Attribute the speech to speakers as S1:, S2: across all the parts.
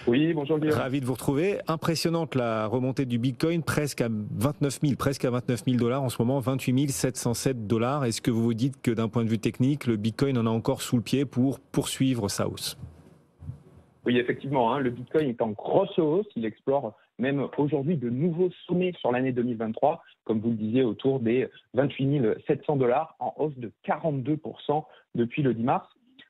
S1: Oui, bonjour Guillaume.
S2: Ravi de vous retrouver. Impressionnante la remontée du Bitcoin, presque à 29 000, presque à 29 000 dollars en ce moment, 28 707 dollars. Est-ce que vous vous dites que d'un point de vue technique, le Bitcoin en a encore sous le pied pour poursuivre sa hausse?
S1: Oui, effectivement, le Bitcoin est en grosse hausse. Il explore même aujourd'hui de nouveaux sommets sur l'année 2023, comme vous le disiez, autour des 28 700 dollars, en hausse de 42% depuis le 10 mars.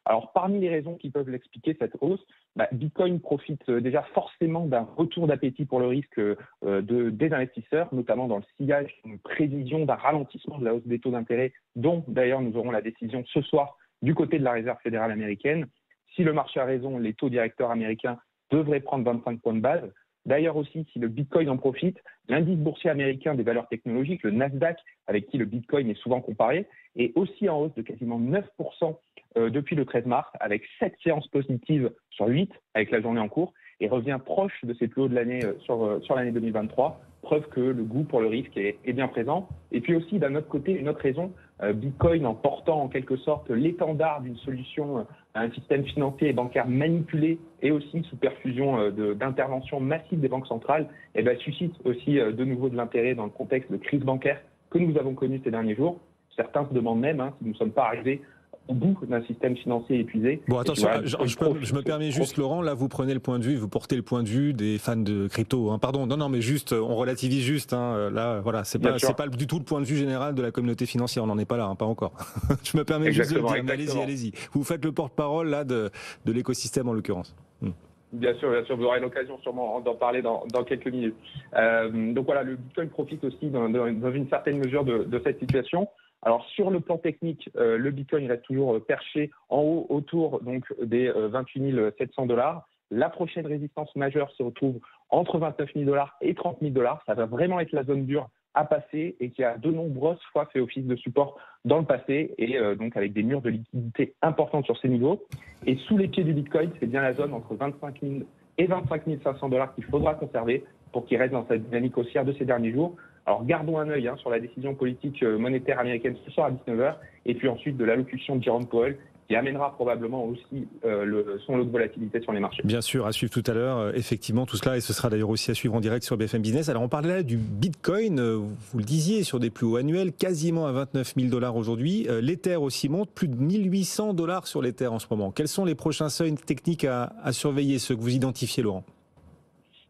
S1: Alors, parmi les raisons qui peuvent l'expliquer, cette hausse, Bitcoin profite déjà forcément d'un retour d'appétit pour le risque des investisseurs, notamment dans le sillage d'une prévision d'un ralentissement de la hausse des taux d'intérêt, dont d'ailleurs nous aurons la décision ce soir du côté de la Réserve fédérale américaine. Si le marché a raison, les taux directeurs américains devraient prendre 25 points de base. D'ailleurs aussi, si le Bitcoin en profite, l'indice boursier américain des valeurs technologiques, le Nasdaq, avec qui le Bitcoin est souvent comparé, est aussi en hausse de quasiment 9% depuis le 13 mars, avec 7 séances positives sur 8 avec la journée en cours, et revient proche de ses plus hauts de l'année sur l'année 2023, preuve que le goût pour le risque est bien présent. Et puis aussi, d'un autre côté, une autre raison, Bitcoin en portant en quelque sorte l'étendard d'une solution à un système financier et bancaire manipulé et aussi sous perfusion d'interventions massives des banques centrales, suscite aussi de nouveau de l'intérêt dans le contexte de crise bancaire que nous avons connu ces derniers jours. Certains se demandent même si nous ne sommes pas arrivés au bout d'un système financier épuisé.
S2: Bon, attention, je me permets juste, Laurent, là vous prenez le point de vue, vous portez le point de vue des fans de crypto. Pardon, non, mais juste, on relativise juste. Là, voilà, c'est pas du tout le point de vue général de la communauté financière. On n'en est pas là, pas encore. Je me permets juste de le dire. Mais allez-y. Vous faites le porte-parole là de l'écosystème en l'occurrence.
S1: Bien sûr, vous aurez l'occasion sûrement d'en parler dans quelques minutes. Donc voilà, le Bitcoin profite aussi dans une certaine mesure de cette situation. Alors sur le plan technique, le Bitcoin reste toujours perché en haut autour donc des 28 700 dollars. La prochaine résistance majeure se retrouve entre 29 000 dollars et 30 000 dollars. Ça va vraiment être la zone dure à passer et qui a de nombreuses fois fait office de support dans le passé et donc avec des murs de liquidité importants sur ces niveaux. Et sous les pieds du Bitcoin, c'est bien la zone entre 25 000 et 25 500 dollars qu'il faudra conserver pour qu'il reste dans sa dynamique haussière de ces derniers jours. Alors gardons un œil sur la décision politique monétaire américaine ce soir à 19h et puis ensuite de l'allocution de Jerome Powell qui amènera probablement aussi son lot de volatilité sur les marchés.
S2: Bien sûr, à suivre tout à l'heure, effectivement, tout cela, et ce sera d'ailleurs aussi à suivre en direct sur BFM Business. Alors on parlait là du Bitcoin, vous le disiez, sur des plus hauts annuels, quasiment à 29 000 dollars aujourd'hui. L'Ether aussi monte, plus de 1800 dollars sur l'Ether en ce moment. Quels sont les prochains seuils techniques à surveiller, ceux que vous identifiez, Laurent ?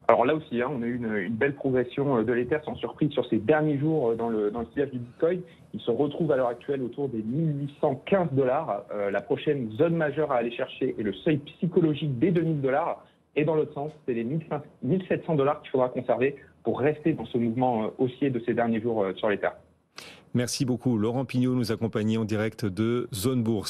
S1: Alors là aussi, on a eu une belle progression de l'Ether sans surprise sur ces derniers jours dans le sillage du Bitcoin. Il se retrouve à l'heure actuelle autour des 1815 dollars. La prochaine zone majeure à aller chercher est le seuil psychologique des 2000 dollars. Et dans l'autre sens, c'est les 1700 dollars qu'il faudra conserver pour rester dans ce mouvement haussier de ces derniers jours sur l'Ether.
S2: Merci beaucoup. Laurent Pignot nous accompagnait en direct de Zone Bourse.